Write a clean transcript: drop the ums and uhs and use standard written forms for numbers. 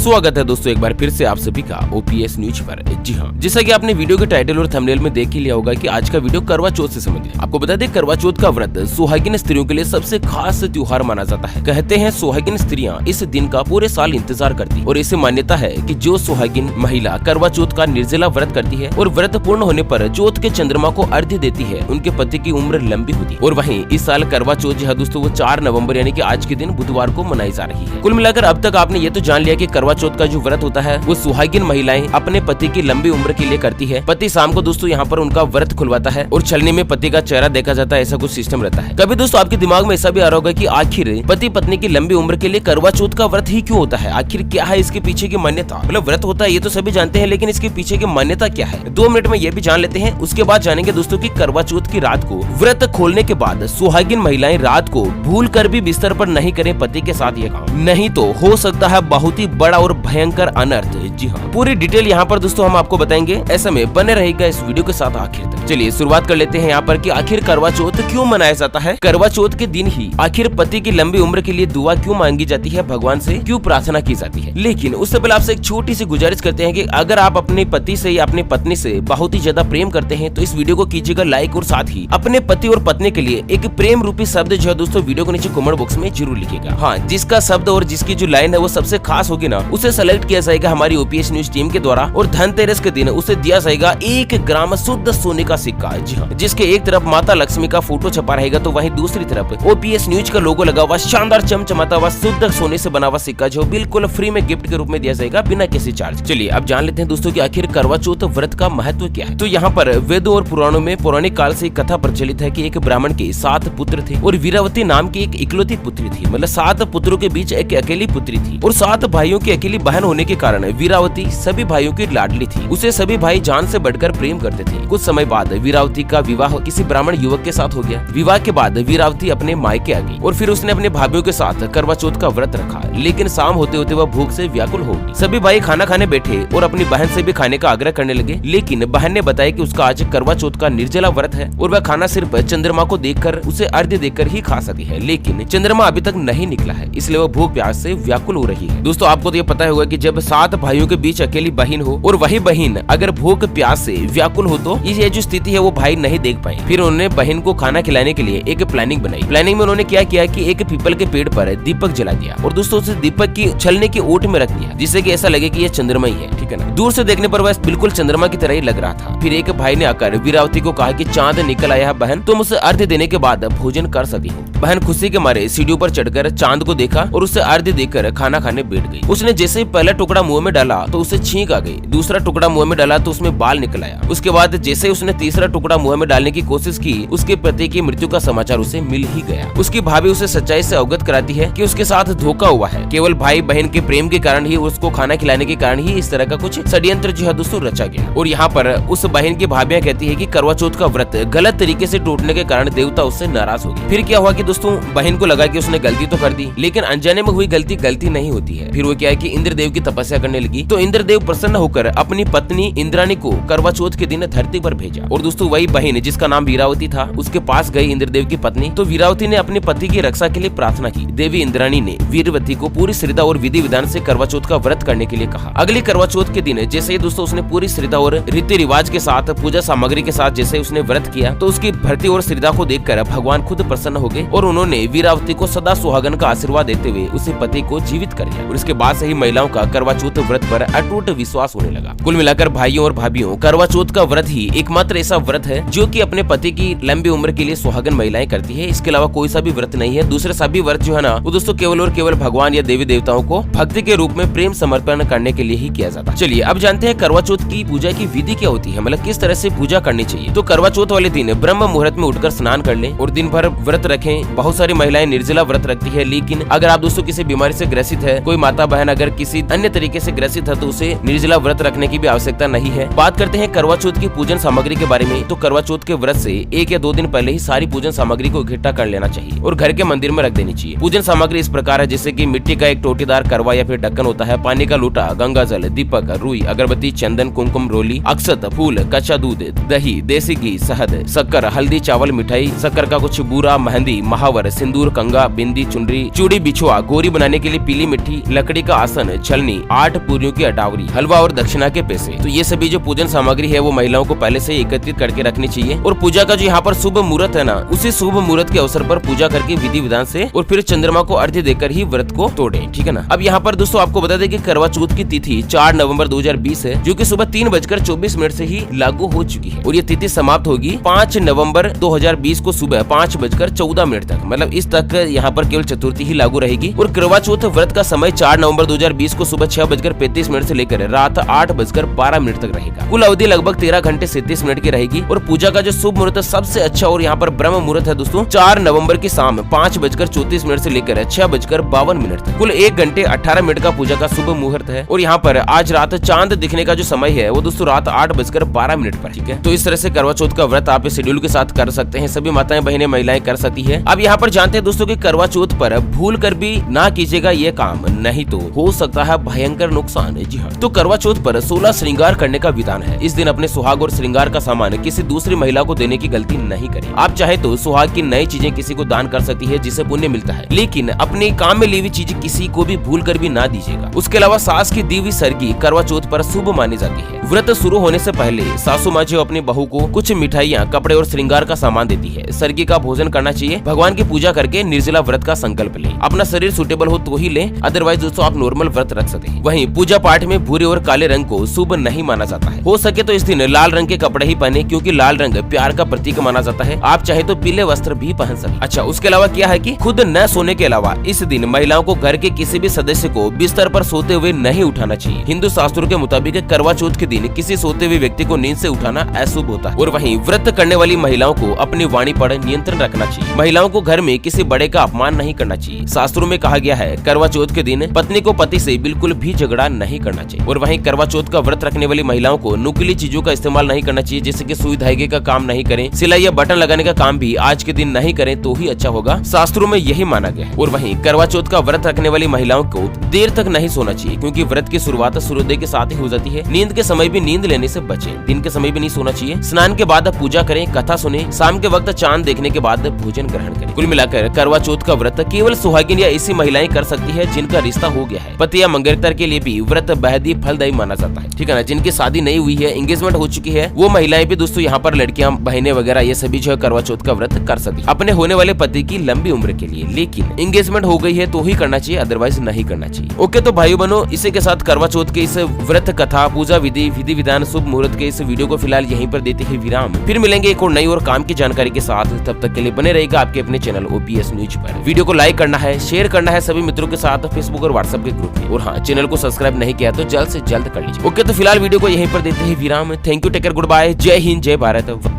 स्वागत है दोस्तों एक बार फिर से आप सभी का ओपीएस न्यूज पर। जी हाँ, जैसा कि आपने वीडियो के टाइटल और थंबनेल में देख ही लिया होगा कि आज का वीडियो करवा चौथ से संबंधित। आपको बता दें, करवा चौथ का व्रत सुहागिन स्त्रियों के लिए सबसे खास त्योहार माना जाता है। कहते हैं सुहागिन स्त्रियां इस दिन का पूरे साल इंतजार करती और इसे मान्यता है कि जो सुहागिन महिला करवा चौथ का निर्जला व्रत करती है और व्रत पूर्ण होने पर चौथ के चंद्रमा को अर्घ्य देती है, उनके पति की उम्र लंबी होती है। और वहीं इस साल करवा चौथ जो है दोस्तों वो 4 नवंबर यानी कि आज के दिन बुधवार को मनाई जा रही है। कुल मिलाकर अब तक आपने ये तो जान लिया कि करवा चौथ का जो व्रत होता है वो सुहागिन महिलाएं अपने पति की लंबी उम्र के लिए करती है। पति शाम को दोस्तों यहाँ पर उनका व्रत खुलवाता है और छलनी में पति का चेहरा देखा जाता है, ऐसा कुछ सिस्टम रहता है। कभी दोस्तों आपके दिमाग में ऐसा भी आ रहा होगा कि आखिर पति पत्नी की लंबी उम्र के लिए करवा चौथ का व्रत ही क्यों होता है, आखिर क्या है इसके पीछे की मान्यता। मतलब व्रत होता है ये तो सभी जानते हैं, लेकिन इसके पीछे की मान्यता क्या है 2 मिनट में ये भी जान लेते हैं। उसके बाद जानेंगे दोस्तों की करवा चौथ की रात को व्रत खोलने के बाद सुहागिन महिलाएं रात को भूल कर भी बिस्तर पर नहीं करें पति के साथ ये काम, नहीं तो हो सकता है बहुत ही बड़ा और भयंकर अनर्थ। जी हाँ, पूरी डिटेल यहाँ पर दोस्तों हम आपको बताएंगे, ऐसे में बने रहेगा इस वीडियो के साथ आखिर तक। चलिए शुरुआत कर लेते हैं यहाँ पर कि आखिर करवा चौथ क्यों मनाया जाता है। करवा चौथ के दिन ही आखिर पति की लंबी उम्र के लिए दुआ क्यों मांगी जाती है, भगवान से क्यों प्रार्थना की जाती है। लेकिन उससे पहले आपसे एक छोटी सी गुजारिश करते हैं कि अगर आप अपने पति से या अपनी पत्नी से बहुत ही ज्यादा प्रेम करते हैं तो इस वीडियो को कीजिएगा लाइक और साथ ही अपने पति और पत्नी के लिए एक प्रेम रूपी शब्द जो है दोस्तों वीडियो के नीचे कमेंट बॉक्स में जरूर लिखिएगा। हाँ, जिसका शब्द और जिसकी जो लाइन है वो सबसे खास होगी ना, उसे सेलेक्ट किया जाएगा हमारी ओपीएस न्यूज टीम के द्वारा और धनतेरस के दिन उसे दिया जाएगा 1 ग्राम शुद्ध सोने का सिक्का। जी हाँ, जिसके एक तरफ माता लक्ष्मी का फोटो छपा रहेगा तो वहीं दूसरी तरफ ओपीएस न्यूज का लोगो लगा हुआ शानदार चमचमाता हुआ शुद्ध सोने से बना हुआ सिक्का जो बिल्कुल फ्री में गिफ्ट के रूप में दिया जाएगा बिना किसी चार्ज। चलिए अब जान लेते हैं दोस्तों कि आखिर करवा चौथ व्रत का महत्व क्या है। तो यहाँ पर वेदों और पुराणों में पौराणिक काल से कथा प्रचलित है कि एक ब्राह्मण के 7 पुत्र थे और वीरावती नाम की एक इकलौती पुत्री थी। मतलब 7 पुत्रों के बीच एक अकेली पुत्री थी और 7 भाइयों की अकेली बहन होने के कारण वीरावती सभी भाइयों की लाडली थी। उसे सभी भाई जान से बढ़कर प्रेम करते थे। कुछ समय बाद वीरावती का विवाह किसी ब्राह्मण युवक के साथ हो गया। विवाह के बाद वीरावती अपने मायके आ गई और फिर उसने अपने भाइयों के साथ करवा चौथ का व्रत रखा। लेकिन शाम होते होते वह भूख से व्याकुल हो गई। सभी भाई खाना खाने बैठे और अपनी बहन से भी खाने का आग्रह करने लगे, लेकिन बहन ने बताया कि उसका आज करवा चौथ का निर्जला व्रत है और वह खाना सिर्फ चंद्रमा को देखकर उसे अर्घ्य देकर ही खा सकती है। लेकिन चंद्रमा अभी तक नहीं निकला है, इसलिए वह भूख प्यास से व्याकुल हो रही है। दोस्तों आपको तो ये पता होगा कि जब 7 भाइयों के बीच अकेली बहन हो और वही बहन अगर भूख प्यास से व्याकुल हो तो ये जो स्थिति है वो भाई नहीं देख पाए। फिर उन्होंने बहन को खाना खिलाने के लिए एक प्लानिंग बनाई। प्लानिंग में उन्होंने क्या किया कि एक पीपल के पेड़ पर दीपक जला दिया और दोस्तों उसे दीपक की छलने की ओट में रख दिया, जिससे कि ऐसा लगे कि ये चंद्रमा ही है। ठीक है ना, दूर से देखने पर वह बिल्कुल चंद्रमा की तरह ही लग रहा था। फिर एक भाई ने आकर वीरावती को कहा कि चांद निकल आया है बहन, तुम उसे अर्घ्य देने के बाद भोजन कर सकती हो। बहन खुशी के मारे सीढ़ियों पर चढ़कर चांद को देखा और उसे अर्घ्य देकर खाना खाने बैठ गई। उसने जैसे ही पहला टुकड़ा मुंह में डाला तो उसे छींक आ गई, दूसरा टुकड़ा मुंह में डाला तो उसमें बाल निकल आया। उसके बाद जैसे उसने तीसरा टुकड़ा मुंह में डालने की कोशिश की, उसके पति की मृत्यु का समाचार उसे मिल ही गया। उसकी भाभी उसे सच्चाई से अवगत कराती है कि उसके साथ धोखा हुआ है। केवल भाई बहन के प्रेम के कारण ही, उसको खाना खिलाने के कारण ही इस तरह का कुछ षड्यंत्र जो है दोस्तों रचा गया। और यहाँ पर उस बहन की भाभियां कहती है कि करवा चौथ का व्रत गलत तरीके से टूटने के कारण देवता उससे नाराज हो गए। फिर क्या हुआ कि दोस्तों बहन को लगा कि उसने गलती तो कर दी, लेकिन अनजाने में हुई गलती नहीं होती है। फिर वो क्या है कि इंद्रदेव की तपस्या करने लगी तो इंद्रदेव प्रसन्न होकर अपनी पत्नी इंद्राणी को करवा चौथ के दिन धरती पर भेजा। और दोस्तों वही बहन जिसका नाम वीरावती था उसके पास गई इंद्रदेव की पत्नी। तो वीरावती ने अपने पति की रक्षा के लिए प्रार्थना की। देवी इंद्राणी ने वीरवती को पूरी श्रद्धा और विधि विधान से करवा चौथ का व्रत करने के लिए कहा। अगली करवा चौथ के दिन जैसे ही दोस्तों उसने पूरी श्रद्धा और रीति रिवाज के साथ पूजा सामग्री के साथ जैसे उसने व्रत किया तो उसकी भक्ति और श्रद्धा को देखकर भगवान खुद प्रसन्न हो गए और उन्होंने वीरावती को सदा सुहागन का आशीर्वाद देते हुए उसे पति को जीवित कर दिया। और इसके बाद से ही महिलाओं का करवा चौथ व्रत पर अटूट विश्वास होने लगा। कुल मिलाकर भाइयों और भाभियों, करवा चौथ का व्रत ही एकमात्र ऐसा व्रत है जो कि अपने पति की लंबी उम्र के लिए सुहागन महिलाएं करती है। इसके अलावा कोई सा भी व्रत नहीं है। दूसरे सभी व्रत जो है ना वो दोस्तों केवल और केवल भगवान या देवी देवताओं को भक्ति के रूप में प्रेम समर्पण करने के लिए ही किया जाता है। चलिए अब जानते हैं करवा चौथ की पूजा की विधि क्या होती है, मतलब किस तरह से पूजा करनी चाहिए। तो करवा चौथ वाले दिन ब्रह्म मुहूर्त में उठकर स्नान कर लें और दिन भर व्रत रखें। बहुत सारी महिलाएं निर्जला व्रत रखती है, लेकिन अगर आप दोस्तों किसी बीमारी से ग्रसित है, कोई माता बहन अगर किसी अन्य तरीके से ग्रसित है तो उसे निर्जला व्रत रखने की भी आवश्यकता नहीं है। बात करते हैं करवा चौथ की पूजन सामग्री के बारे में। तो करवा चौथ के व्रत से 1 या 2 दिन पहले ही सारी पूजन सामग्री को इकट्ठा कर लेना चाहिए और घर के मंदिर में रख देनी चाहिए। पूजन सामग्री इस प्रकार है जैसे कि मिट्टी का एक टोटीदार करवा या फिर ढक्कन होता है, पानी का लोटा, गंगा जल, दीपक, रुई, अगरबत्ती, चंदन, कुमकुम, रोली, अक्षत, फूल, कच्चा दूध, दही, देसी घी, शहद, शक्कर, हल्दी, चावल, मिठाई, शक्कर का कुछ बूरा, मेहंदी, महावर, सिंदूर, कंगा, बिंदी, चुनरी, चूड़ी, बिछुआ, गोरी बनाने के लिए पीली मिट्टी, लकड़ी का आसन, छलनी, 8 पूरियों की अटावरी, हलवा और दक्षिणा के पैसे। तो ये सभी जो पूजन सामग्री है वो महिलाओं को पहले से एकत्रित करके रखनी चाहिए। और पूजा का जो यहाँ पर शुभ मुहूर्त है ना, उसी शुभ मुहूर्त के अवसर पर पूजा करके विधि विधान से और फिर चंद्रमा को अर्घ्य देकर ही व्रत को तोड़े, ठीक है ना। अब यहाँ पर दोस्तों आपको बता दें कि करवा चौथ की तिथि 4 नवंबर 2020 है, जो कि सुबह 3:24 से ही लागू हो चुकी है और ये तिथि समाप्त होगी 5 नवंबर 2020 को सुबह 5:14 तक। मतलब इस तक यहाँ पर केवल चतुर्थी ही लागू रहेगी। और करवा चौथ व्रत का समय 4 नवंबर 2020 को सुबह 6:35 से लेकर रात 8:12 तक रहेगा। कुल अवधि लगभग 13 घंटे 37 मिनट की रहेगी। और पूजा का जो शुभ मुहूर्त सबसे अच्छा और यहाँ पर ब्रह्म मुहूर्त है दोस्तों 4 नवंबर की शाम 5:34 से लेकर 6:52 तक। कुल 1 घंटे 18 मिनट का पूजा का शुभ मुहूर्त है। और यहाँ पर आज रात चांद दिखने का जो समय है वो दोस्तों रात 8:12 पर, ठीक है। तो इस तरह से करवा चौथ का व्रत आप शेड्यूल के साथ कर सकते हैं, सभी माताएं बहनें महिलाएं कर सकती है। अब यहाँ पर जानते हैं दोस्तों कि करवा चौथ पर भूल कर भी ना कीजिएगा ये काम, नहीं तो हो सकता है भयंकर नुकसान। जी हाँ, तो करवा चौथ पर 16 श्रृंगार करने का विधान है। इस दिन अपने सुहाग और श्रृंगार का सामान किसी दूसरी महिला को देने की गलती नहीं करें। आप चाहे तो सुहाग की नई चीजें किसी को दान कर सकती है जिससे पुण्य मिलता है, लेकिन अपने काम में ली हुई चीज किसी को भी भूल कर भी ना दीजिएगा। उसके अलावा सास की दी हुई सरगी करवा चौथ पर शुभ मानी जाती है। व्रत शुरू होने से पहले सासू माँ जो अपनी बहू को कुछ मिठाइयाँ, कपड़े और श्रृंगार का सामान देती है। सरगी का भोजन करना चाहिए। भगवान की पूजा करके निर्जला व्रत का संकल्प लें। अपना शरीर सूटेबल हो तो ही लें, अदरवाइज दोस्तों आप नॉर्मल व्रत रख सकते हैं। वहीं पूजा पाठ में भूरे और काले रंग को शुभ नहीं माना जाता है। हो सके तो इस दिन लाल रंग के कपड़े ही पहने, क्योंकि लाल रंग प्यार का प्रतीक माना जाता है। आप चाहे तो पीले वस्त्र भी पहन सकते। अच्छा, उसके अलावा क्या है कि खुद न सोने के अलावा इस दिन महिलाओं को घर के किसी भी सदस्य को बिस्तर पर सोते हुए नहीं उठाना चाहिए। हिंदू शास्त्रों के मुताबिक करवा चौथ के दिन किसी सोते हुए व्यक्ति को नींद से उठाना अशुभ होता है। और वहीं व्रत करने वाली महिलाओं को अपनी वाणी पर नियंत्रण रखना चाहिए। महिलाओं को घर में किसी बड़े का अपमान नहीं करना चाहिए। शास्त्रों में कहा गया है करवा चौथ के दिन पत्नी को पति से बिल्कुल भी झगड़ा नहीं करना चाहिए। और वहीं करवा चौथ का व्रत रखने वाली महिलाओं को नुकीली चीजों का इस्तेमाल नहीं करना चाहिए, जैसे कि सुई धागे का काम नहीं करें, सिलाई या बटन लगाने का काम भी आज के दिन नहीं करें तो ही अच्छा होगा। शास्त्रों में यही माना गया है। और वहीं करवा चौथ का व्रत रखने वाली महिलाओं को देर तक नहीं सोना चाहिए, क्योंकि व्रत की शुरुआत सूर्योदय के साथ ही हो जाती है। नींद के समय भी नींद लेने से बचें, दिन के समय भी नहीं सोना चाहिए। स्नान के बाद पूजा करें, कथा सुने, शाम के वक्त चांद देखने के बाद भोजन ग्रहण करें। कुल मिलाकर करवा चौथ का व्रत केवल सुहागिन या ऐसी महिलाएं कर सकती है जिनका रिश्ता हो गया है। पति या मंगेतर के लिए भी व्रत बेहद ही फलदायी माना जाता है, ठीक है ना। जिनकी शादी नहीं हुई है, एंगेजमेंट हो चुकी है, वो महिलाएं भी दोस्तों यहाँ पर लड़कियां, बहनें वगैरह ये सभी जो है करवा चौथ का व्रत कर सकती है अपने होने वाले पति की लंबी उम्र के लिए। लेकिन एंगेजमेंट हो गई है तो ही करना चाहिए, अदरवाइज नहीं करना चाहिए। ओके, तो भाई बहनों, इसी के साथ करवा चौथ के इस व्रत कथा, पूजा विधि, विधि विधान, शुभ मुहूर्त के इस वीडियो को फिलहाल यहीं पर देते हैं विराम। फिर मिलेंगे एक और नई और काम की जानकारी के साथ। तब तक के लिए बने रहेगा आपके अपने चैनल ओपीएस न्यूज पर। वीडियो को लाइक करना है, शेयर करना है सभी मित्रों के साथ फेसबुक और व्हाट्सएप के ग्रुप में। और हाँ, चैनल को सब्सक्राइब नहीं किया तो जल्द से जल्द कर लीजिए। ओके, तो फिलहाल वीडियो को यहीं पर देते हैं विराम। Thank you, take care, goodbye, जय हिंद, जय भारत।